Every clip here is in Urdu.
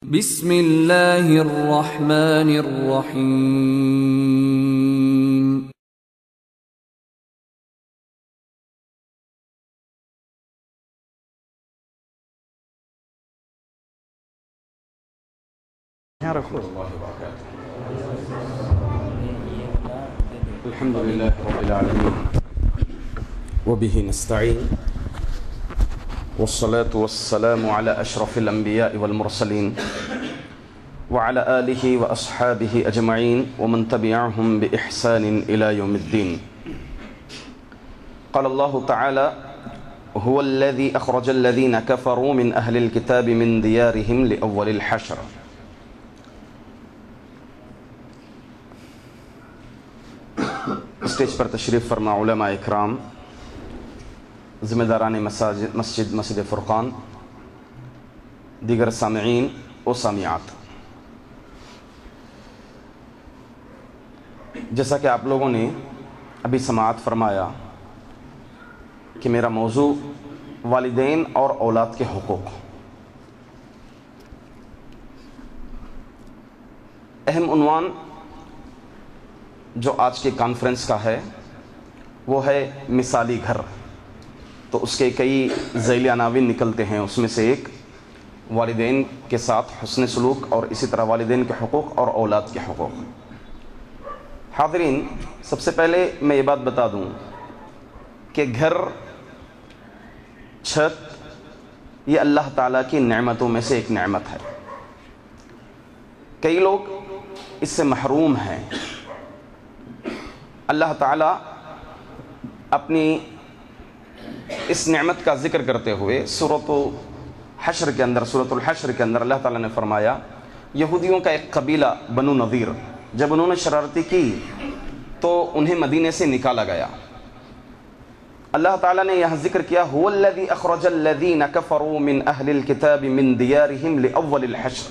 بسم اللہ الرحمن الرحیم۔ الحمد لله رب العالمين وبه نستعين والصلاة والسلام على أشرف الأنبياء والمرسلين وعلى آله وأصحابه أجمعين ومن تبعهم بإحسان إلى يوم الدين. قال الله تعالى: هو الذي أخرج الذين كفروا من أهل الكتاب من ديارهم لأول الحشر. اسٹیج پر تشریف فرما علماء اکرام، ذمہ داران مسجد فرقان، دیگر سامعین و سامعات، جیسا کہ آپ لوگوں نے ابھی سماعت فرمایا کہ میرا موضوع والدین اور اولاد کے حقوق۔ اہم عنوان جو آج کے کانفرنس کا ہے وہ ہے مثالی گھر۔ تو اس کے کئی ذیلی عناوین نکلتے ہیں، اس میں سے ایک والدین کے ساتھ حسن سلوک، اور اسی طرح والدین کے حقوق اور اولاد کے حقوق۔ حاضرین، سب سے پہلے میں یہ بات بتا دوں کہ گھر، چھت، یہ اللہ تعالیٰ کی نعمتوں میں سے ایک نعمت ہے۔ کئی لوگ اس سے محروم ہیں۔ اللہ تعالیٰ اپنی اس نعمت کا ذکر کرتے ہوئے سورۃ الحشر کے اندر اللہ تعالیٰ نے فرمایا، یہودیوں کا ایک قبیلہ بنو نذیر، جب انہوں نے شرارتی کی تو انہیں مدینے سے نکالا گیا۔ اللہ تعالیٰ نے یہاں ذکر کیا، هو الذی اخرج الذین کفروا من اہل الکتاب من دیارہم لأول الحشر۔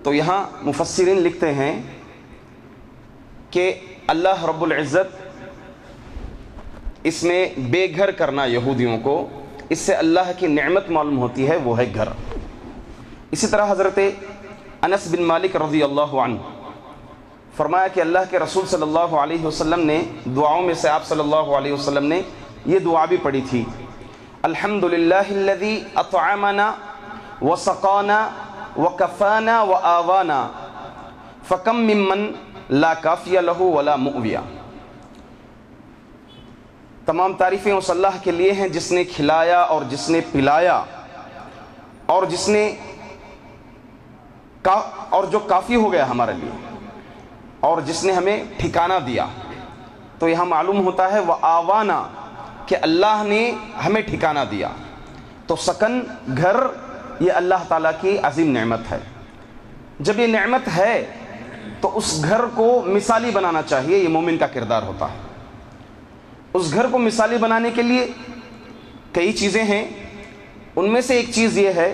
تو یہاں مفسرین لکھتے ہیں کہ اللہ رب العزت اس میں بے گھر کرنا یہودیوں کو، اس سے اللہ کی نعمت معلوم ہوتی ہے، وہ ہے گھر۔ اسی طرح حضرت انس بن مالک رضی اللہ عنہ فرمایا کہ اللہ کے رسول صلی اللہ علیہ وسلم نے دعاؤں میں سے، آپ صلی اللہ علیہ وسلم نے یہ دعا بھی پڑھی تھی، الحمدللہ الذی اطعمنا وسقانا وکفانا وآوانا فکم ممن لا کافیہ لہ ولا مؤویہ۔ تمام تعریفیں اس اللہ کے لیے ہیں جس نے کھلایا اور جس نے پلایا اور جو کافی ہو گیا ہمارے لیے، اور جس نے ہمیں ٹھکانہ دیا۔ تو یہاں معلوم ہوتا ہے وآوانا، کہ اللہ نے ہمیں ٹھکانہ دیا۔ تو سکن، گھر، یہ اللہ تعالیٰ کی عظیم نعمت ہے۔ جب یہ نعمت ہے تو اس گھر کو مثالی بنانا چاہیے، یہ مومن کا کردار ہوتا ہے۔ اس گھر کو مثالی بنانے کے لیے کئی چیزیں ہیں، ان میں سے ایک چیز یہ ہے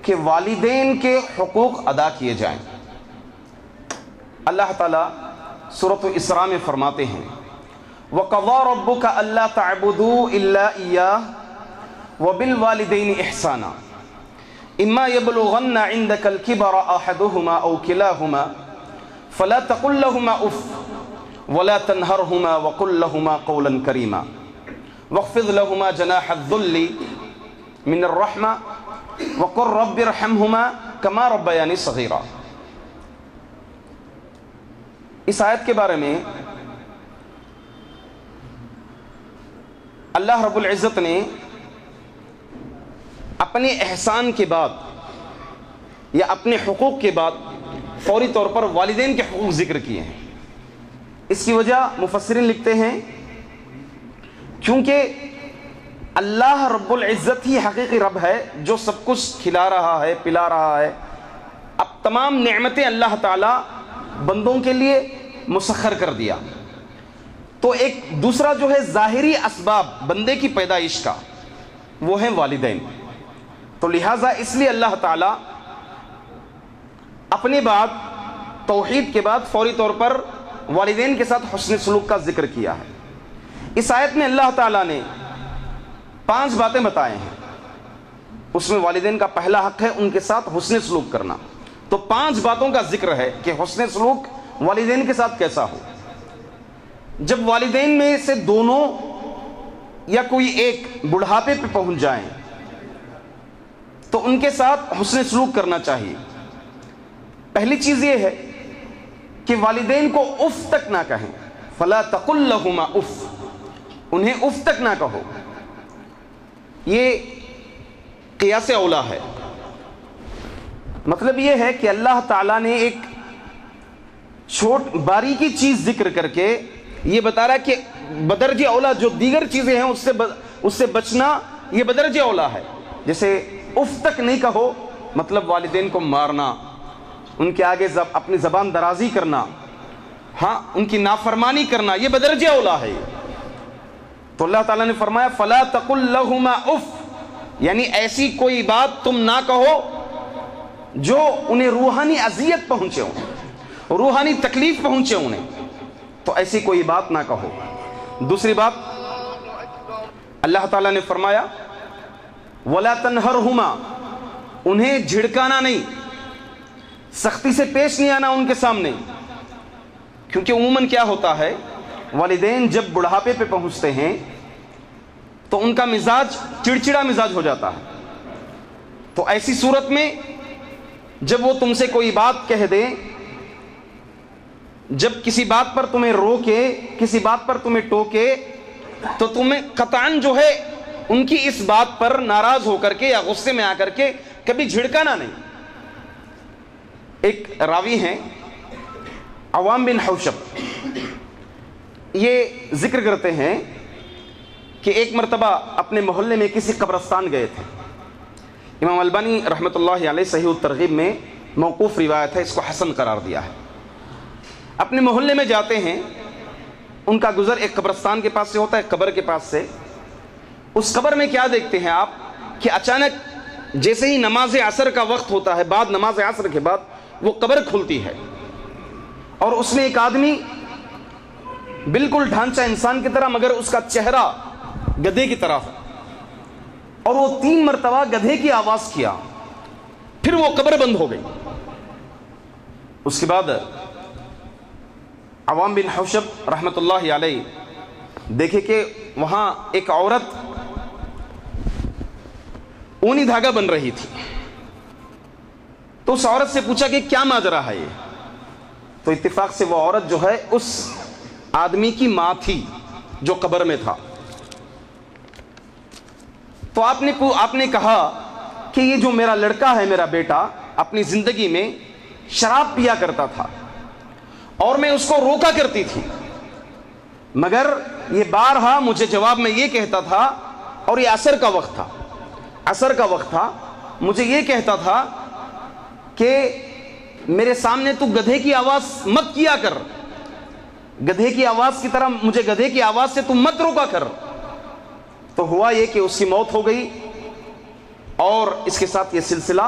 کہ والدین کے حقوق ادا کیے جائیں۔ اللہ تعالیٰ سورۃ الاسراء میں فرماتے ہیں، وَقَضَىٰ رَبُّكَ أَلَّا تَعْبُدُوا إِلَّا إِيَّاهُ وَبِالْوَالِدَيْنِ إِحْسَانًا إِمَّا يَبْلُغَنَّ عِندَكَ الْكِبَرَ أَحَدُهُمَا أَوْ كِلَاهُمَا فَلَا تَقُل لَّهُمَا أُفٍّ وَلَا تَنْهَرْهُمَا وَقُل لَّهُمَا قَوْلًا كَرِيمًا وَاخْفِضْ لَهُمَا جَنَاحَ الذُّلِّ مِنَ الرَّحْمَةِ وَقُل رَّبِّ ارْحَمْهُمَا كَمَا رَبَّيَانِي صَغِيرًا۔ اس آیت کے بارے میں اللہ رب العزت نے اپنے احسان کے بعد یا اپنے حقوق کے بعد فوری طور پر والدین کے حقوق ذکر کیے ہیں۔ اس کی وجہ مفسرین لکھتے ہیں کیونکہ اللہ رب العزت ہی حقیقی رب ہے، جو سب کچھ کھلا رہا ہے، پلا رہا ہے۔ اب تمام نعمتیں اللہ تعالیٰ بندوں کے لیے مسخر کر دیا، تو ایک دوسرا جو ہے ظاہری اسباب بندے کی پیدائش کا، وہ ہیں والدین۔ تو لہٰذا اس لیے اللہ تعالیٰ اپنے بعد، توحید کے بعد، فوری طور پر والدین کے ساتھ حسن سلوک کا ذکر کیا ہے۔ اس آیت میں اللہ تعالیٰ نے 5 باتیں بتائے ہیں۔ اس میں والدین کا پہلا حق ہے ان کے ساتھ حسن سلوک کرنا. تو 5 باتوں کا ذکر ہے کہ حسن سلوک والدین کے ساتھ کیسا ہو. جب والدین میں سے دونوں یا کوئی ایک بڑھاپے پہ پہنچ جائیں تو ان کے ساتھ حسن سلوک کرنا چاہیے. پہلی چیز یہ ہے کہ والدین کو اف تک نہ کہیں. فلا تقل لہما اف، انہیں اف تک نہ کہو. یہ قیاس اولا ہے. مطلب یہ ہے کہ اللہ تعالیٰ نے ایک باریکی چیز ذکر کر کے یہ بتا رہا ہے کہ بدرجہ اولا جو دیگر چیزیں ہیں اس سے بچنا یہ بدرجہ اولا ہے. جیسے اف تک نہیں کہو، مطلب والدین کو مارنا، ان کے آگے اپنی زبان درازی کرنا، ہاں ان کی نافرمانی کرنا، یہ بدرجہ اولا ہے. تو اللہ تعالیٰ نے فرمایا فلا تقل لہما اف، یعنی ایسی کوئی بات تم نہ کہو جو انہیں روحانی اذیت پہنچے ہوں، روحانی تکلیف پہنچے انہیں، تو ایسی کوئی بات نہ کہو. دوسری بات اللہ تعالیٰ نے فرمایا ولا تنہرہما، انہیں جھڑکانا نہیں، سختی سے پیش نہیں آنا ان کے سامنے. کیونکہ عموماً کیا ہوتا ہے، والدین جب بڑھاپے پہ پہنچتے ہیں تو ان کا مزاج چڑچڑا مزاج ہو جاتا ہے. تو ایسی صورت میں جب وہ تم سے کوئی بات کہہ دیں، جب کسی بات پر تمہیں روکے، کسی بات پر تمہیں ٹوکے، تو تمہیں قطعاً جو ہے ان کی اس بات پر ناراض ہو کر کے یا غصے میں آ کر کے کبھی جھڑکانا نہیں. ایک راوی ہیں عوام بن حوشب، یہ ذکر کرتے ہیں کہ ایک مرتبہ اپنے محلے میں کسی قبرستان گئے تھے. امام البانی رحمۃ اللہ علیہ صحیح الترغیب میں موقوف روایت ہے، اس کو حسن قرار دیا ہے. اپنے محلے میں جاتے ہیں، ان کا گزر ایک قبرستان کے پاس سے ہوتا ہے، قبر کے پاس سے. اس قبر میں کیا دیکھتے ہیں آپ کہ اچانک جیسے ہی نماز عصر کا وقت ہوتا ہے، بعد نماز عصر کے بعد وہ قبر کھلتی ہے اور اس میں ایک آدمی بالکل ڈھانچہ انسان کی طرح مگر اس کا چہرہ گدھے کی طرح، اور وہ 3 مرتبہ گدھے کی آواز کیا، پھر وہ قبر بند ہو گئی. اس کے بعد عوام بن حوشب رحمۃ اللہ علیہ دیکھے کہ وہاں ایک عورت اونی دھاگا بن رہی تھی. تو اس عورت سے پوچھا کہ کیا ماجرا ہے یہ؟ تو اتفاق سے وہ عورت جو ہے اس آدمی کی ماں تھی جو قبر میں تھا. تو آپ نے کہا کہ یہ جو میرا لڑکا ہے، میرا بیٹا، اپنی زندگی میں شراب پیا کرتا تھا اور میں اس کو روکا کرتی تھی، مگر یہ بارہا مجھے جواب میں یہ کہتا تھا، اور یہ عصر کا وقت تھا، مجھے یہ کہتا تھا کہ میرے سامنے تو گدھے کی آواز مت کیا کر، گدھے کی آواز کی طرح مجھے گدھے کی آواز سے تم مت روکا کر. تو ہوا یہ کہ اس کی موت ہو گئی اور اس کے ساتھ یہ سلسلہ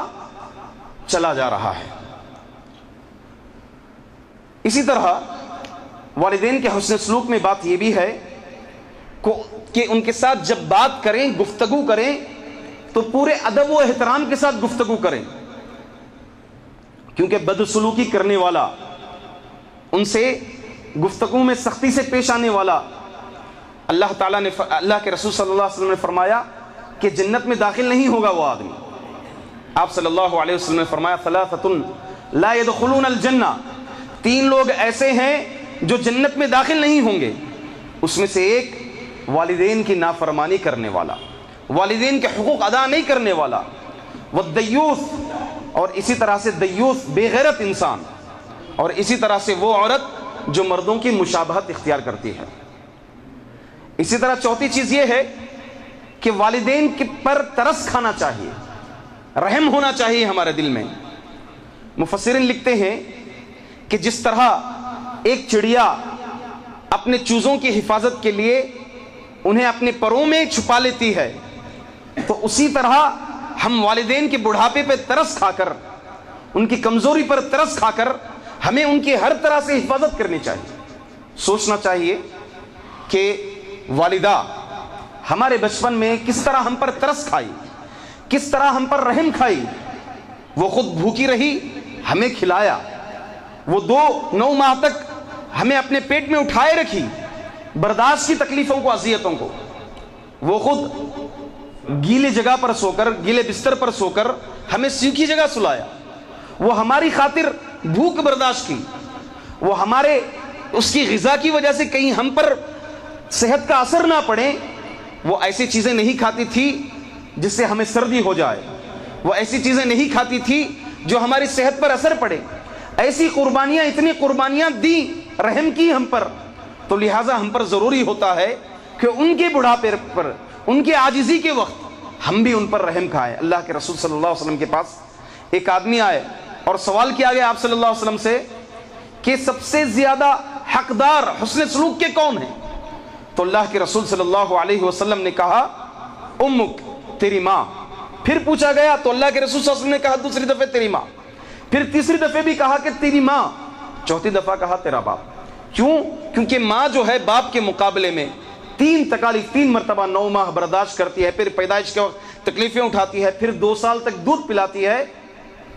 چلا جا رہا ہے. اسی طرح والدین کے حسن سلوک میں بات یہ بھی ہے کہ ان کے ساتھ جب بات کریں، گفتگو کریں، تو پورے ادب و احترام کے ساتھ گفتگو کریں. کیونکہ بدسلوکی کرنے والا، ان سے گفتگو میں سختی سے پیش آنے والا، اللہ تعالیٰ نے، اللہ کے رسول صلی اللہ علیہ وسلم نے فرمایا کہ جنت میں داخل نہیں ہوگا وہ آدمی. آپ صلی اللہ علیہ وسلم نے فرمایا ثلاثۃ لا يدخلون الجنہ، 3 لوگ ایسے ہیں جو جنت میں داخل نہیں ہوں گے. اس میں سے ایک والدین کی نافرمانی کرنے والا، والدین کے حقوق ادا نہیں کرنے والا، والدیوث، اور اسی طرح سے دیوث بے غیرت انسان، اور اسی طرح سے وہ عورت جو مردوں کی مشابہت اختیار کرتی ہے. اسی طرح چوتھی چیز یہ ہے کہ والدین پر ترس کھانا چاہیے، رحم ہونا چاہیے ہمارے دل میں. مفسرین لکھتے ہیں کہ جس طرح ایک چڑیا اپنے چوزوں کی حفاظت کے لیے انہیں اپنے پروں میں چھپا لیتی ہے، تو اسی طرح ہم والدین کے بڑھاپے پہ ترس کھا کر، ان کی کمزوری پر ترس کھا کر ہمیں ان کی ہر طرح سے حفاظت کرنی چاہیے. سوچنا چاہیے کہ والدہ ہمارے بچپن میں کس طرح ہم پر ترس کھائی، کس طرح ہم پر رحم کھائی. وہ خود بھوکی رہی, ہمیں کھلایا. وہ 9 ماہ تک ہمیں اپنے پیٹ میں اٹھائے رکھی, برداشت کی تکلیفوں کو, اذیتوں کو. وہ خود گیلے جگہ پر سو کر, گیلے بستر پر سو کر ہمیں سوکھی جگہ سلایا. وہ ہماری خاطر بھوک برداشت کی. وہ ہمارے اس کی غذا کی وجہ سے کہیں ہم پر صحت کا اثر نہ پڑے, وہ ایسی چیزیں نہیں کھاتی تھی جس سے ہمیں سردی ہو جائے. وہ ایسی چیزیں نہیں کھاتی تھی جو ہماری صحت پر اثر پڑے. ایسی قربانیاں, اتنی قربانیاں دی, رحم کی ہم پر. تو لہٰذا ہم پر ضروری ہوتا ہے کہ ان کے بڑھاپے پر, ان کے عاجزی کے وقت ہم بھی ان پر رحم کھائیں. اللہ کے رسول صلی اللہ علیہ وسلم کے پاس ایک آدمی آئے اور سوال کیا گیا آپ صلی اللہ علیہ وسلم سے کہ سب سے زیادہ حقدار حسن سلوک کے کون ہیں؟ تو اللہ کے رسول صلی اللہ علیہ وسلم نے کہا امک, تیری ماں. پھر پوچھا گیا تو اللہ کے رسول صلی اللہ علیہ وسلم نے کہا دوسری دفعہ تیری ماں. پھر تیسری دفعہ بھی کہا کہ تیری ماں. چوتھی دفعہ کہا تیرا باپ. کیوں؟ کیونکہ ماں جو ہے باپ کے مقابلے میں 3 تکالیف 3 مرتبہ 9 ماہ برداشت کرتی ہے, پھر پیدائش کے وقت تکلیفیں اٹھاتی ہے, پھر 2 سال تک دودھ پلاتی ہے.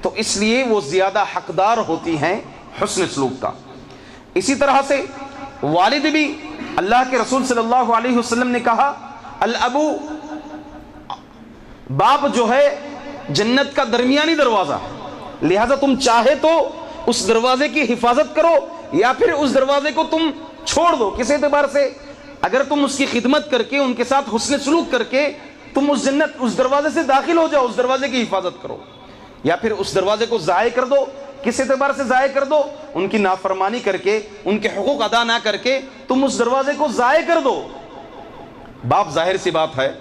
تو اس لیے وہ زیادہ حقدار ہوتی ہیں حسن سلوک کا. اسی طرح سے والد بھی, اللہ کے رسول صلی اللہ علیہ وسلم نے کہا الابو, باپ جو ہے جنت کا درمیانی دروازہ, لہذا تم چاہے تو اس دروازے کی حفاظت کرو یا پھر اس دروازے کو تم چھوڑ دو. کسی اعتبار سے اگر تم اس کی خدمت کر کے, ان کے ساتھ حسن سلوک کر کے تم اس جنت, اس دروازے سے داخل ہو جاؤ, اس دروازے کی حفاظت کرو, یا پھر اس دروازے کو ضائع کر دو. کس اعتبار سے ضائع کر دو؟ ان کی نافرمانی کر کے, ان کے حقوق ادا نہ کر کے تم اس دروازے کو ضائع کر دو. باپ, ظاہر سی بات ہے,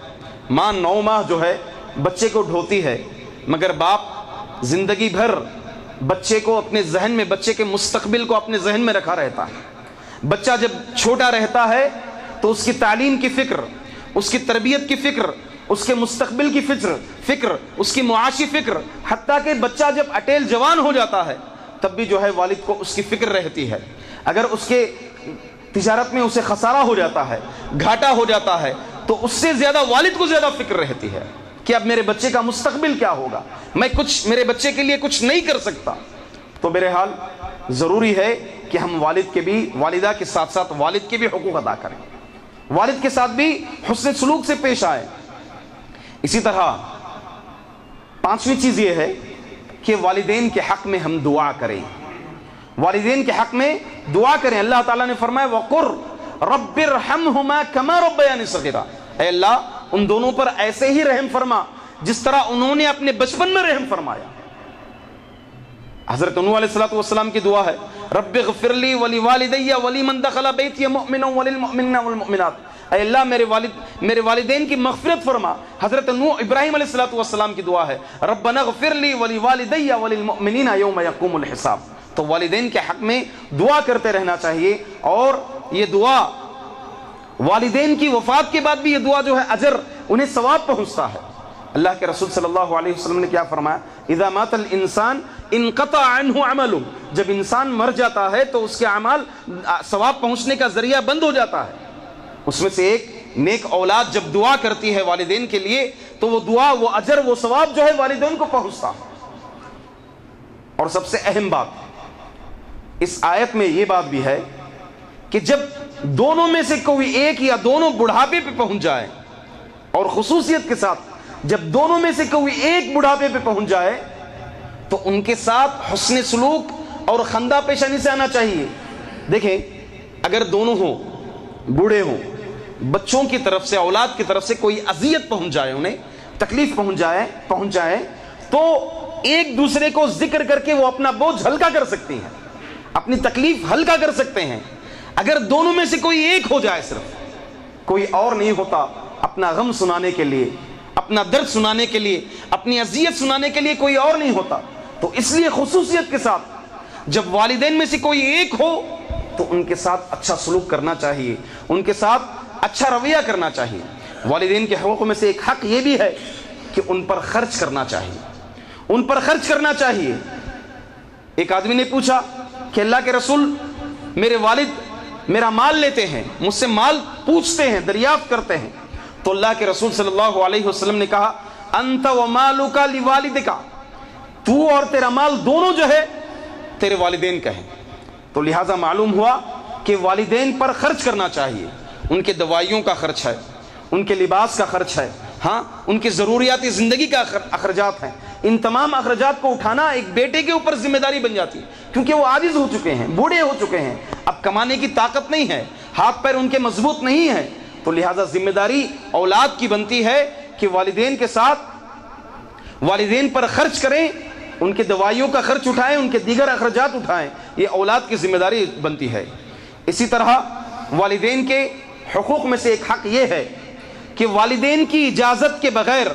ماں 9 ماہ جو ہے بچے کو ڈھوتی ہے, مگر باپ زندگی بھر بچے کو اپنے ذہن میں, بچے کے مستقبل کو اپنے ذہن میں رکھا رہتا ہے. بچہ جب چھوٹا رہتا ہے تو اس کی تعلیم کی فکر, اس کی تربیت کی فکر, اس کے مستقبل کی فکر, اس کی معاشی فکر, حتیٰ کہ بچہ جب اٹیل جوان ہو جاتا ہے تب بھی جو ہے والد کو اس کی فکر رہتی ہے. اگر اس کے تجارت میں اسے خسارہ ہو جاتا ہے, گھاٹا ہو جاتا ہے, تو اس سے زیادہ والد کو زیادہ فکر رہتی ہے کہ اب میرے بچے کا مستقبل کیا ہوگا, میں کچھ میرے بچے کے لیے کچھ نہیں کر سکتا. تو بہرحال ضروری ہے کہ ہم والد کے بھی, والدہ کے ساتھ ساتھ والد کے بھی حقوق ادا کریں, والد کے ساتھ بھی حسن سلوک سے پیش آئیں. اسی طرح 5ویں چیز یہ ہے کہ والدین کے حق میں ہم دعا کریں, والدین کے حق میں دعا کریں. اللہ تعالیٰ نے فرمایا وَقُرْ رَبِّ ارْحَمْهُمَا كَمَا رَبَّيَانِي صَغِيرًا, اے اللہ ان دونوں پر ایسے ہی رحم فرما جس طرح انہوں نے اپنے بچپن میں رحم فرمایا. حضرت نوح علیہ السلام کی دعا ہے رب اغفر لی ولوالدی ولمن دخل بیتی مؤمنا وللمؤمنین والمؤمنات, اے اللہ میرے والدین کی مغفرت فرما. حضرت نوح ابراہیم علیہ السلام کی دعا ہے ربنا اغفر لی ولوالدی وللمؤمنین یوم یقوم الحساب. تو والدین کے حق میں دعا کرتے رہنا چاہیے, اور یہ دعا والدین کی وفات کے بعد بھی یہ دعا جو ہے اجر, انہیں ثواب پہنچتا ہے. اللہ کے رسول صلی اللہ علیہ وسلم نے کیا فرمایا اذا مات الانسان انقطع عنہ عمله, جب انسان مر جاتا ہے تو اس کے اعمال, ثواب پہنچنے کا ذریعہ بند ہو جاتا ہے. اس میں سے ایک نیک اولاد جب دعا کرتی ہے والدین کے لیے تو وہ دعا, وہ اجر, وہ ثواب جو ہے والدین کو پہنچتا ہے. اور سب سے اہم بات اس آیت میں یہ بات بھی ہے کہ جب دونوں میں سے کوئی ایک یا دونوں بڑھاپے پہ پہنچ جائے, اور خصوصیت کے ساتھ جب دونوں میں سے کوئی ایک بڑھاپے پہ پہنچ جائے تو ان کے ساتھ حسن سلوک اور خندہ پیشانی سے آنا چاہیے. دیکھیں اگر دونوں ہوں, بوڑھے ہوں, بچوں کی طرف سے, اولاد کی طرف سے کوئی اذیت پہنچ جائے, انہیں تکلیف پہنچ جائے تو ایک دوسرے کو ذکر کر کے وہ اپنا بوجھ ہلکا کر سکتی ہیں, اپنی تکلیف ہلکا کر سکتے ہیں. اگر دونوں میں سے کوئی ایک ہو جائے, صرف کوئی اور نہیں ہوتا اپنا غم سنانے کے لیے, اپنا درد سنانے کے لیے, اپنی اذیت سنانے کے لیے کوئی اور نہیں ہوتا, تو اس لیے خصوصیت کے ساتھ جب والدین میں سے کوئی ایک ہو تو ان کے ساتھ اچھا سلوک کرنا چاہیے, ان کے ساتھ اچھا رویہ کرنا چاہیے. والدین کے حقوق میں سے ایک حق یہ بھی ہے کہ ان پر خرچ کرنا چاہیے, ان پر خرچ کرنا چاہیے. ایک آدمی نے پوچھا کہ اللہ کے رسول, میرے والد میرا مال لیتے ہیں, مجھ سے مال پوچھتے ہیں, دریافت کرتے ہیں, تو اللہ کے رسول صلی اللہ علیہ وسلم نے کہا انت و مالک لوالدک، تو اور تیرا مال دونوں جو ہے تیرے والدین کا ہے۔ تو لہٰذا معلوم ہوا کہ والدین پر خرچ کرنا چاہیے، ان کے دوائیوں کا خرچ ہے، ان کے لباس کا خرچ ہے، ہاں ان کی ضروریات زندگی کا اخراجات ہیں۔ ان تمام اخراجات کو اٹھانا ایک بیٹے کے اوپر ذمہ داری بن جاتی ہے، کیونکہ وہ عاجز ہو چکے ہیں، بوڑھے ہو چکے ہیں، اب کمانے کی طاقت نہیں ہے، ہاتھ پیر ان کے مضبوط نہیں ہے۔ تو لہٰذا ذمہ داری اولاد کی بنتی ہے کہ والدین کے ساتھ والدین پر خرچ کریں، ان کے دوائیوں کا خرچ اٹھائیں، ان کے دیگر اخراجات اٹھائیں، یہ اولاد کی ذمہ داری بنتی ہے۔ اسی طرح والدین کے حقوق میں سے ایک حق یہ ہے کہ والدین کی اجازت کے بغیر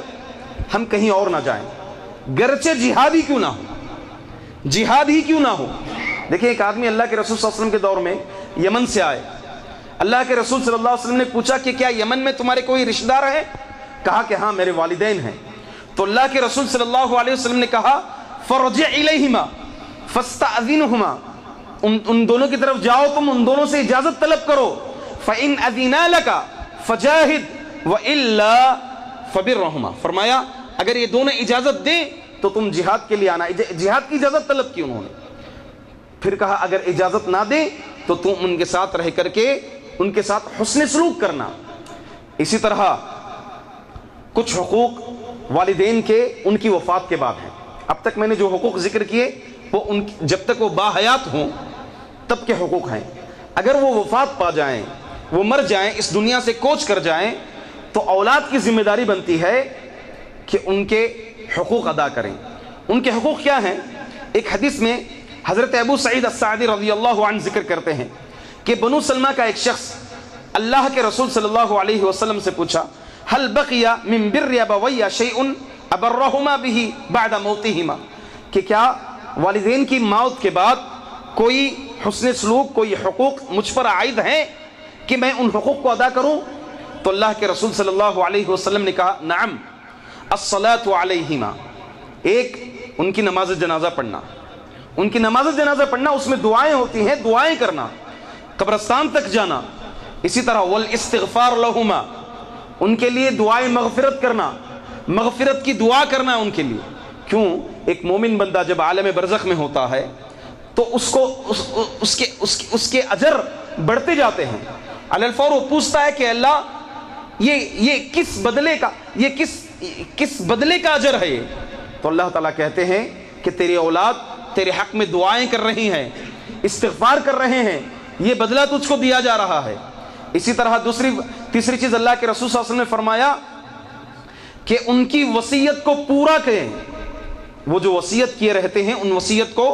ہم کہیں اور نہ جائیں، گرچہ جہاد ہی کیوں نہ ہو، جہاد ہی کیوں نہ ہو۔ دیکھیں ایک آدمی اللہ کے رسول صلی اللہ علیہ وسلم کے دور میں یمن سے آئے، اللہ کے رسول صلی اللہ علیہ وسلم نے پوچھا کہ کیا یمن میں تمہارے کوئی رشتہ دار ہے؟ کہا کہ ہاں میرے والدین ہیں۔ تو اللہ کے رسول صلی اللہ علیہ وسلم نے کہا فرجع الیہما فاستأذنہما، ان دونوں کی طرف جاؤ، تم ان دونوں سے اجازت طلب کرو، فإن أذنا لك فجاہد وإلا فبرہما، فرمایا اگر یہ دونوں اجازت دیں تو تم جہاد کے لیے آنا۔ جہاد کی اجازت طلب کی انہوں نے، پھر کہا اگر اجازت نہ دیں تو تم ان کے ساتھ رہ کر کے ان کے ساتھ حسن سلوک کرنا۔ اسی طرح کچھ حقوق والدین کے ان کی وفات کے بعد ہیں۔ اب تک میں نے جو حقوق ذکر کیے وہ جب تک وہ باحیات ہوں تب کے حقوق ہیں، اگر وہ وفات پا جائیں، وہ مر جائیں، اس دنیا سے کوچ کر جائیں، تو اولاد کی ذمہ داری بنتی ہے کہ ان کے حقوق ادا کریں۔ ان کے حقوق کیا ہیں؟ ایک حدیث میں حضرت ابو سعید الساعدی رضی اللہ عنہ ذکر کرتے ہیں کہ بنو سلمہ کا ایک شخص اللہ کے رسول صلی اللہ علیہ وسلم سے پوچھا هل بقي من بر ابوي شيء ابرهما به بعد موتهما، کہ کیا والدین کی موت کے بعد کوئی حسن سلوک، کوئی حقوق مجھ پر عائد ہیں کہ میں ان حقوق کو ادا کروں؟ تو اللہ کے رسول صلی اللہ علیہ وسلم نے کہا نعم الصلاۃ علیہما، ایک ان کی نماز جنازہ پڑھنا، ان کی نماز جنازہ پڑھنا، اس میں دعائیں ہوتی ہیں، دعائیں کرنا، قبرستان تک جانا۔ اسی طرح والاستغفار لہما، ان کے لیے دعائیں مغفرت کرنا، مغفرت کی دعا کرنا ان کے لیے۔ کیوں؟ ایک مومن بندہ جب عالم برزخ میں ہوتا ہے تو اس کو اس کے اجر بڑھتے جاتے ہیں۔ علی الفور وہ پوچھتا ہے کہ اللہ یہ کس بدلے کا، یہ کس بدلے کا اجر ہے یہ؟ تو اللہ تعالیٰ کہتے ہیں کہ تیری اولاد تیرے حق میں دعائیں کر رہی ہیں، استغفار کر رہے ہیں، یہ بدلہ تجھ کو دیا جا رہا ہے۔ اسی طرح تیسری چیز اللہ کے رسول صلی اللہ علیہ وسلم نے فرمایا کہ ان کی وصیت کو پورا کریں، وہ جو وصیت کیے رہتے ہیں ان وصیت کو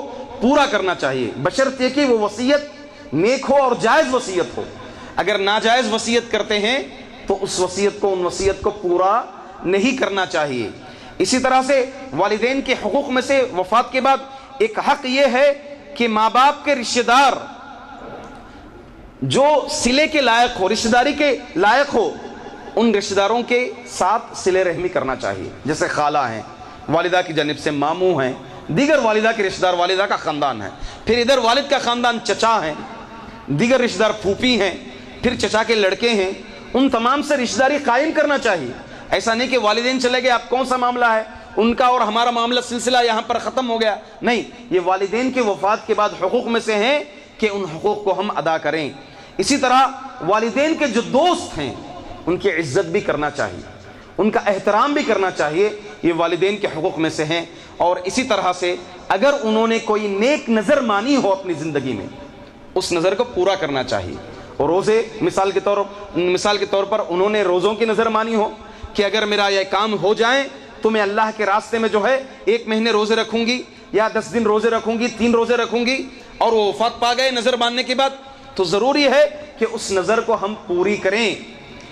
پورا کرنا چاہیے، بشرط یہ کہ وہ وصیت نیک ہو اور جائز وصیت ہو۔ اگر ناجائز وصیت کرتے ہیں تو اس وصیت کو، ان وصیت کو پورا نہیں کرنا چاہیے۔ اسی طرح سے والدین کے حقوق میں سے وفات کے بعد ایک حق یہ ہے کہ ماں باپ کے رشتہ دار جو صلے کے لائق ہو، رشتہ داری کے لائق ہو، ان رشتہ داروں کے ساتھ صلہ رحمی کرنا چاہیے، جیسے خالہ ہیں، والدہ کی جانب سے ماموں ہیں، دیگر والدہ کے رشتہ دار، والدہ کا خاندان ہے، پھر ادھر والد کا خاندان چچا ہیں، دیگر رشتہ دار پھوپھی ہیں، پھر چچا کے لڑکے ہیں، ان تمام سے رشتہ داری قائم کرنا چاہیے۔ ایسا نہیں کہ والدین چلے گئے، اب کون سا معاملہ ہے ان کا اور ہمارا معاملہ سلسلہ یہاں پر ختم ہو گیا، نہیں، یہ والدین کے وفات کے بعد حقوق میں سے ہیں کہ ان حقوق کو ہم ادا کریں۔ اسی طرح والدین کے جو دوست ہیں ان کی عزت بھی کرنا چاہیے، ان کا احترام بھی کرنا چاہیے، یہ والدین کے حقوق میں سے ہیں۔ اور اسی طرح سے اگر انہوں نے کوئی نیک نظر مانی ہو اپنی زندگی میں، اس نظر کو پورا کرنا چاہیے۔ اور روزے مثال کے طور پر انہوں نے روزوں کی نظر مانی ہو کہ اگر میرا یہ کام ہو جائیں تو میں اللہ کے راستے میں جو ہے 1 مہینے روزے رکھوں گی یا 10 دن روزے رکھوں گی، 3 روزے رکھوں گی، اور وہ وفات پا گئے نظر ماننے کے بعد، تو ضروری ہے کہ اس نظر کو ہم پوری کریں،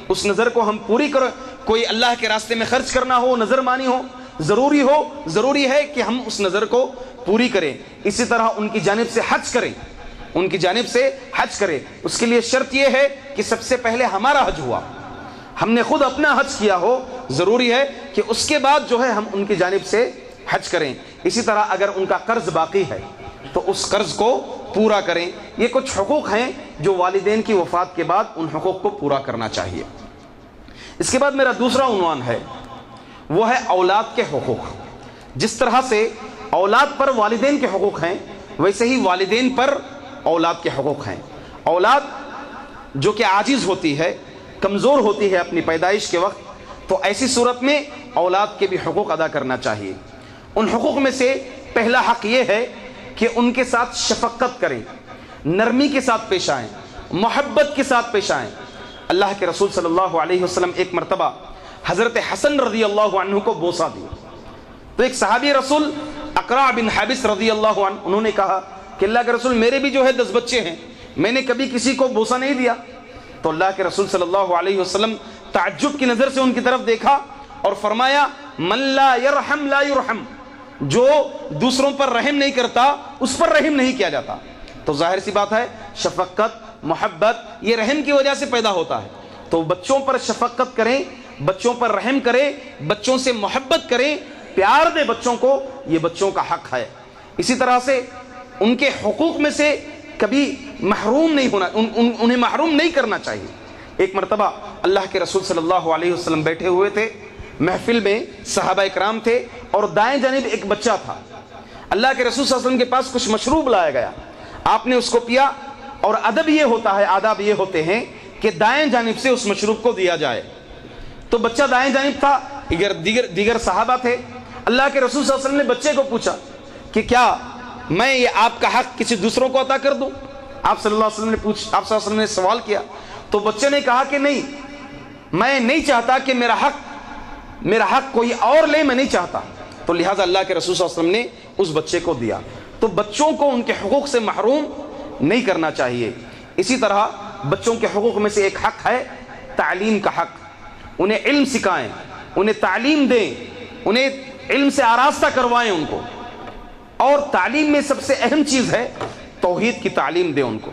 اس نظر کو ہم پوری کریں۔ کوئی اللہ کے راستے میں خرچ کرنا ہو، نظر مانی ہو، ضروری ہے کہ ہم اس نظر کو پوری کریں۔ اسی طرح ان کی جانب سے حج کریں، ان کی جانب سے حج کریں۔ اس کے لیے شرط یہ ہے کہ سب سے پہلے ہمارا حج ہوا، ہم نے خود اپنا حج کیا ہو، ضروری ہے کہ اس کے بعد جو ہے ہم ان کی جانب سے حج کریں۔ اسی طرح اگر ان کا قرض باقی ہے تو اس قرض کو پورا کریں۔ یہ کچھ حقوق ہیں جو والدین کی وفات کے بعد ان حقوق کو پورا کرنا چاہیے۔ اس کے بعد میرا دوسرا عنوان ہے وہ ہے اولاد کے حقوق. جس طرح سے اولاد پر والدین کے حقوق ہیں ویسے ہی والدین پر اولاد کے حقوق ہیں. اولاد جو کہ عاجز ہوتی ہے, کمزور ہوتی ہے اپنی پیدائش کے وقت, تو ایسی صورت میں اولاد کے بھی حقوق ادا کرنا چاہیے. ان حقوق میں سے پہلا حق یہ ہے کہ ان کے ساتھ شفقت کریں, نرمی کے ساتھ پیش آئیں, محبت کے ساتھ پیش آئیں. اللہ کے رسول صلی اللہ علیہ وسلم ایک مرتبہ حضرت حسن رضی اللہ عنہ کو بوسہ دی, تو ایک صحابی رسول اقرع بن حابس رضی اللہ عنہ, انہوں نے کہا کہ اللہ کے رسول میرے بھی جو ہے 10 بچے ہیں, میں نے کبھی کسی کو بوسہ نہیں دیا. تو اللہ کے رسول صلی اللہ علیہ وسلم تعجب کی نظر سے ان کی طرف دیکھا اور فرمایا من لا یرحم لا یرحم, جو دوسروں پر رحم نہیں کرتا اس پر رحم نہیں کیا جاتا. تو ظاہر سی بات ہے شفقت محبت یہ رحم کی وجہ سے پیدا ہوتا ہے. تو بچوں پر شفقت کریں, بچوں پر رحم کریں, بچوں سے محبت کریں, پیار دے بچوں کو, یہ بچوں کا حق ہے. اسی طرح سے ان کے حقوق میں سے کبھی محروم نہیں ہونا, انہیں محروم نہیں کرنا چاہیے. ایک مرتبہ اللہ کے رسول صلی اللہ علیہ وسلم بیٹھے ہوئے تھے, محفل میں صحابہ اکرام تھے اور دائیں جانب ایک بچہ تھا. اللہ کے رسول صلی اللہ علیہ وسلم کے پاس کچھ مشروب لایا گیا, آپ نے اس کو پیا, اور ادب یہ ہوتا ہے, آداب یہ ہوتے ہیں کہ دائیں جانب سے اس مشروب کو دیا جائے. تو بچہ دائیں جانب تھا, دیگر صحابہ تھے. اللہ کے رسول صلی اللہ علیہ وسلم نے بچے کو پوچھا کہ کیا میں یہ آپ کا حق کسی دوسروں کو عطا کر دوں؟ آپ صلی اللہ علیہ وسلم نے سوال کیا, تو بچے نے کہا کہ نہیں, میں نہیں چاہتا کہ میرا حق کوئی اور لے, میں نہیں چاہتا. تو لہٰذا اللہ کے رسول صلی اللہ علیہ وسلم نے اس بچے کو دیا. تو بچوں کو ان کے حقوق سے محروم نہیں کرنا چاہیے. اسی طرح بچوں کے حقوق میں سے ایک حق ہے تعلیم کا حق. انہیں علم سکھائیں, انہیں تعلیم دیں, انہیں علم سے آراستہ کروائیں ان کو. اور تعلیم میں سب سے اہم چیز ہے توحید کی تعلیم دیں ان کو,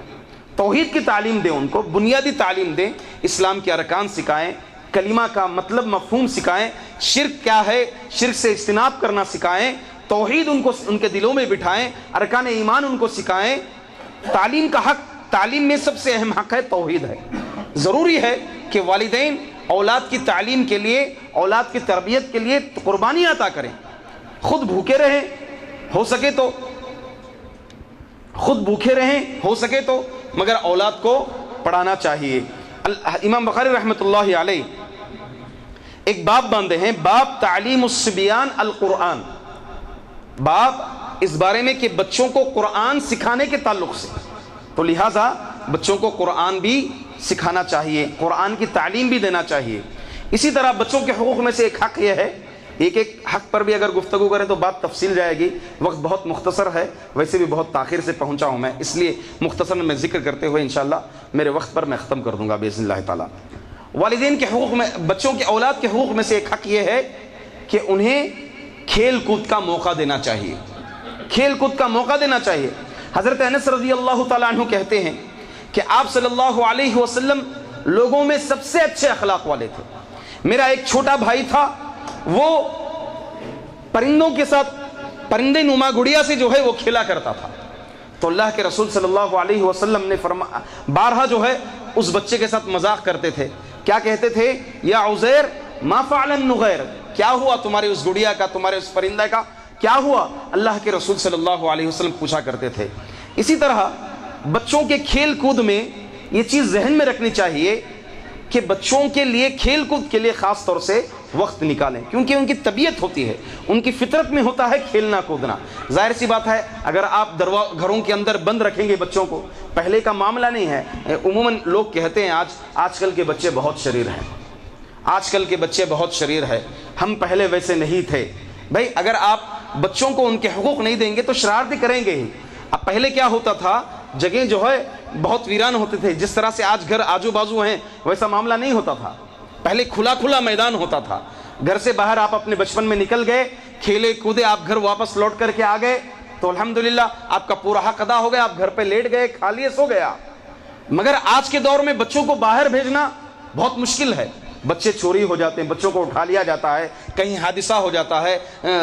توحید کی تعلیم دیں ان کو, بنیادی تعلیم دیں, اسلام کے ارکان سکھائیں, کلمہ کا مطلب مفہوم سکھائیں, شرک کیا ہے شرک سے اجتناب کرنا سکھائیں, توحید ان کے دلوں میں بٹھائیں, ارکان ایمان ان کو سکھائیں. تعلیم کا حق, تعلیم میں سب سے اہم حق ہے توحید ہے. ضروری ہے کہ والدین اولاد کی تعلیم کے لیے, اولاد کی تربیت کے لیے قربانی عطا کریں. خود بھوکے رہیں ہو سکے تو, خود بھوکے رہیں ہو سکے تو, مگر اولاد کو پڑھانا چاہیے. امام بخاری رحمۃ اللہ علیہ ایک باب باندھے ہیں, باب تعلیم الصبیان القرآن, باب اس بارے میں کہ بچوں کو قرآن سکھانے کے تعلق سے. تو لہٰذا بچوں کو قرآن بھی سکھانا چاہیے, قرآن کی تعلیم بھی دینا چاہیے. اسی طرح بچوں کے حقوق میں سے ایک حق یہ ہے, ایک حق پر بھی اگر گفتگو کریں تو بات تفصیل جائے گی, وقت بہت مختصر ہے, ویسے بھی بہت تاخیر سے پہنچا ہوں میں, اس لیے مختصر میں ذکر کرتے ہوئے انشاءاللہ میرے وقت پر میں ختم کر دوں گا باذن اللہ تعالی. والدین کے حقوق میں, بچوں کے اولاد کے حقوق میں سے ایک حق یہ ہے کہ انہیں کھیل کود کا موقع دینا چاہیے, کھیل کود کا موقع دینا چاہیے. حضرت انس رضی اللہ تعالیٰ عنہ کہتے ہیں کہ آپ صلی اللہ علیہ وسلم لوگوں میں سب سے اچھے اخلاق والے تھے. میرا ایک چھوٹا بھائی تھا, وہ پرندوں کے ساتھ, پرندے نما گڑیا سے جو ہے وہ کھیلا کرتا تھا. تو اللہ کے رسول صلی اللہ علیہ وسلم نے بارہا جو ہے اس بچے کے ساتھ مذاق کرتے تھے. کیا کہتے تھے؟ یا عزیر ما فعل النغیر, کیا ہوا تمہارے اس گڑیا کا, تمہارے اس پرندہ کا کیا ہوا؟ اللہ کے رسول صلی اللہ علیہ وسلم پوچھا کرتے تھے. اسی طرح بچوں کے کھیل کود میں یہ چیز ذہن میں رکھنی چاہیے کہ بچوں کے لیے کھیل کود کے لیے خاص طور سے وقت نکالیں, کیونکہ ان کی طبیعت ہوتی ہے, ان کی فطرت میں ہوتا ہے کھیلنا کودنا. ظاہر سی بات ہے اگر آپ گھروں کے اندر بند رکھیں گے بچوں کو, پہلے کا معاملہ نہیں ہے. عموماً لوگ کہتے ہیں آج کل کے بچے بہت شریر ہیں, آج کل کے بچے بہت شریر ہے, ہم پہلے ویسے نہیں تھے. بھائی اگر آپ بچوں کو ان کے حقوق نہیں دیں گے تو شرارتیں کریں گے ہی. اب پہلے کیا ہوتا تھا, جگہیں جو ہے بہت ویران ہوتے تھے, جس طرح سے آج گھر آجو بازو ہیں ویسا معاملہ نہیں ہوتا تھا. پہلے کھلا میدان ہوتا تھا, گھر سے باہر آپ اپنے بچپن میں نکل گئے, کھیلے کودے, آپ گھر واپس لوٹ کر کے آ گئے تو الحمدللہ آپ کا پورا حق ادا ہو گیا, آپ گھر پہ لیٹ گئے, کھا لیے, سو گیا. مگر آج کے دور میں بچوں کو باہر بھیجنا بہت مشکل ہے. بچے چوری ہو جاتے ہیں, بچوں کو اٹھا لیا جاتا ہے, کہیں حادثہ ہو جاتا ہے,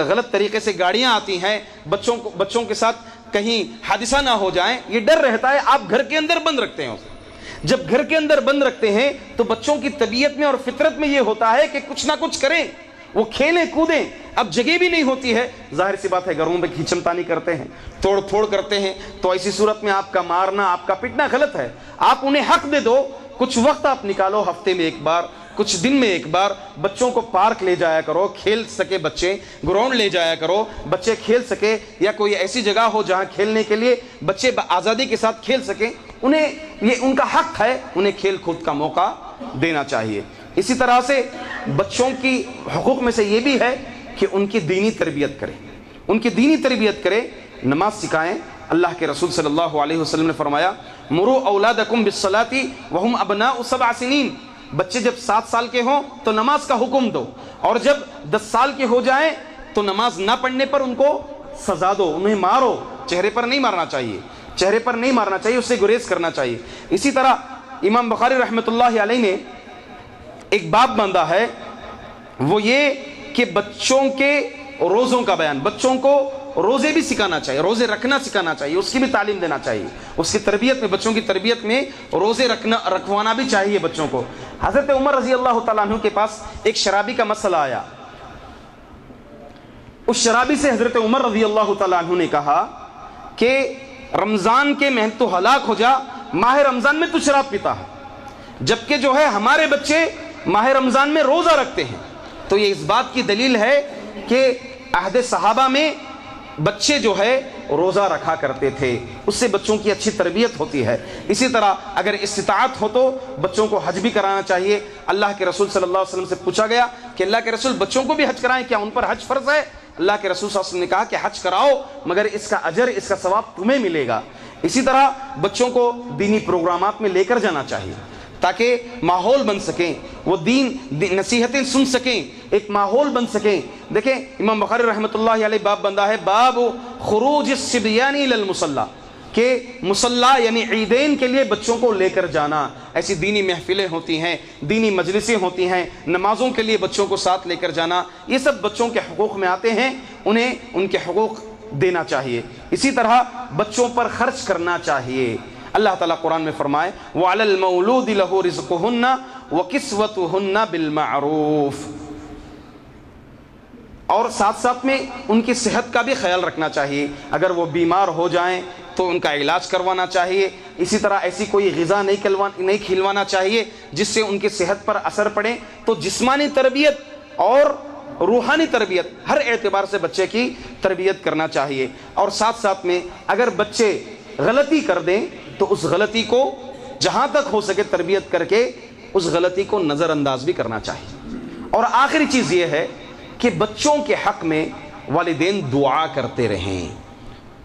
غلط طریقے سے گاڑیاں آتی ہیں, بچوں کے ساتھ کہیں حادثہ نہ ہو جائیں, یہ ڈر رہتا ہے. آپ گھر کے اندر بند رکھتے ہیں اسے. جب گھر کے اندر بند رکھتے ہیں تو بچوں کی طبیعت میں اور فطرت میں یہ ہوتا ہے کہ کچھ نہ کچھ کریں, وہ کھیلیں کودیں. اب جگہ بھی نہیں ہوتی ہے, ظاہر سی بات ہے گھروں میں کھینچم تانی کرتے ہیں, توڑ پھوڑ کرتے ہیں, تو ایسی صورت میں آپ کا مارنا, آپ کا پٹنا غلط ہے. آپ انہیں حق دے دو, کچھ وقت آپ نکالو, ہفتے میں ایک بار, کچھ دن میں ایک بار بچوں کو پارک لے جایا کرو, کھیل سکے بچے, گراؤنڈ لے جایا کرو, بچے کھیل سکے, یا کوئی ایسی جگہ ہو جہاں کھیلنے کے لیے بچے آزادی کے ساتھ کھیل سکیں. انہیں یہ ان کا حق ہے, انہیں کھیل کود کا موقع دینا چاہیے. اسی طرح سے بچوں کی حقوق میں سے یہ بھی ہے کہ ان کی دینی تربیت کریں, ان کی دینی تربیت کریں, نماز سکھائیں. اللہ کے رسول صلی اللہ علیہ وسلم نے فرمایا مروا اولادکم بالصلاۃ وهم ابناء 7 سنین, بچے جب 7 سال کے ہوں تو نماز کا حکم دو, اور جب 10 سال کے ہو جائیں تو نماز نہ پڑھنے پر ان کو سزا دو, انہیں مارو. چہرے پر نہیں مارنا چاہیے, چہرے پر نہیں مارنا چاہیے, اس سے گریز کرنا چاہیے. اسی طرح امام بخاری رحمۃ اللہ علیہ نے ایک باب باندھا ہے, وہ یہ کہ بچوں کے روزوں کا بیان, بچوں کو روزے بھی سکھانا چاہیے, روزے رکھنا سکھانا چاہیے, اس کی بھی تعلیم دینا چاہیے. اس کی تربیت میں, بچوں کی تربیت میں روزے رکھوانا بھی چاہیے بچوں کو. حضرت عمر رضی اللہ تعالیٰ عنہ کے پاس ایک شرابی کا مسئلہ آیا. اس شرابی سے حضرت عمر رضی اللہ تعالیٰ عنہ نے کہا کہ رمضان کے مہینے تو ہلاک ہو جا, ماہ رمضان میں تو شراب پیتا ہے, جبکہ جو ہے ہمارے بچے ماہ رمضان میں روزہ رکھتے ہیں. تو یہ اس بات کی دلیل ہے کہ عہد صحابہ میں بچے جو ہے روزہ رکھا کرتے تھے, اس سے بچوں کی اچھی تربیت ہوتی ہے. اسی طرح اگر استطاعت ہو تو بچوں کو حج بھی کرانا چاہیے. اللہ کے رسول صلی اللہ علیہ وسلم سے پوچھا گیا کہ اللہ کے رسول بچوں کو بھی حج کرائیں, کیا ان پر حج فرض ہے؟ اللہ کے رسول صلی اللہ علیہ وسلم نے کہا کہ حج کراؤ, مگر اس کا اجر, اس کا ثواب تمہیں ملے گا. اسی طرح بچوں کو دینی پروگرامات میں لے کر جانا چاہیے تاکہ ماحول بن سکیں, وہ دین نصیحتیں سن سکیں, ایک ماحول بن سکیں. دیکھیں امام بخاری رحمۃ اللہ علیہ باب بندہ ہے باب خروج الصبیان الی المصلی, کہ مصلی یعنی عیدین کے لیے بچوں کو لے کر جانا. ایسی دینی محفلیں ہوتی ہیں, دینی مجلسیں ہوتی ہیں, نمازوں کے لیے بچوں کو ساتھ لے کر جانا, یہ سب بچوں کے حقوق میں آتے ہیں, انہیں ان کے حقوق دینا چاہیے. اسی طرح بچوں پر خرچ کرنا چاہیے. اللہ تعالیٰ قرآن میں فرمائے وَعَلَى الْمَوْلُودِ لَهُ رِزْقُهُنَّ وَكِسْوَتُهُنَّ بِالْمَعْرُوفِ, اور ساتھ ساتھ میں ان کی صحت کا بھی خیال رکھنا چاہیے. اگر وہ بیمار ہو جائیں تو ان کا علاج کروانا چاہیے. اسی طرح ایسی کوئی غذا نہیں کھلوانا چاہیے جس سے ان کی صحت پر اثر پڑے. تو جسمانی تربیت اور روحانی تربیت ہر اعتبار سے بچے کی تربیت کرنا چاہیے. اور ساتھ ساتھ میں اگر بچے غلطی کر دیں تو اس غلطی کو جہاں تک ہو سکے تربیت کر کے اس غلطی کو نظر انداز بھی کرنا چاہیے. اور آخری چیز یہ ہے کہ بچوں کے حق میں والدین دعا کرتے رہیں,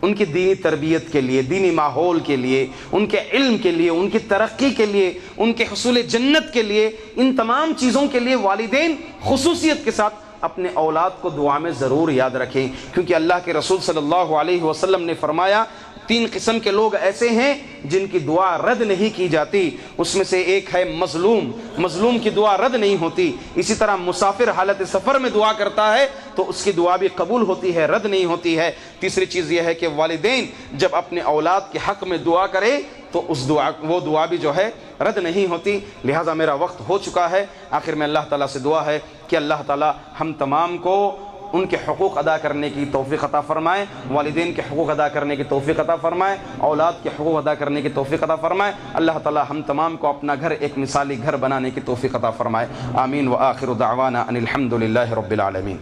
ان کی دینی تربیت کے لیے, دینی ماحول کے لیے, ان کے علم کے لیے, ان کی ترقی کے لیے, ان کے حصول جنت کے لیے, ان تمام چیزوں کے لیے والدین خصوصیت کے ساتھ اپنے اولاد کو دعا میں ضرور یاد رکھیں. کیونکہ اللہ کے رسول صلی اللہ علیہ وسلم نے فرمایا 3 قسم کے لوگ ایسے ہیں جن کی دعا رد نہیں کی جاتی. اس میں سے ایک ہے مظلوم, مظلوم کی دعا رد نہیں ہوتی. اسی طرح مسافر حالت سفر میں دعا کرتا ہے تو اس کی دعا بھی قبول ہوتی ہے, رد نہیں ہوتی ہے. تیسری چیز یہ ہے کہ والدین جب اپنے اولاد کے حق میں دعا کرے تو وہ دعا بھی جو ہے رد نہیں ہوتی. لہٰذا میرا وقت ہو چکا ہے. آخر میں اللہ تعالیٰ سے دعا ہے کہ اللہ تعالیٰ ہم تمام کو ان کے حقوق ادا کرنے کی توفیق عطا فرمائے, والدین کے حقوق ادا کرنے کی توفیق عطا فرمائے, اولاد کے حقوق ادا کرنے کی توفیق عطا فرمائے. اللہ تعالیٰ ہم تمام کو اپنا گھر ایک مثالی گھر بنانے کی توفیق عطا فرمائے. آمین. وآخر دعوانا ان الحمد للہ رب العالمین.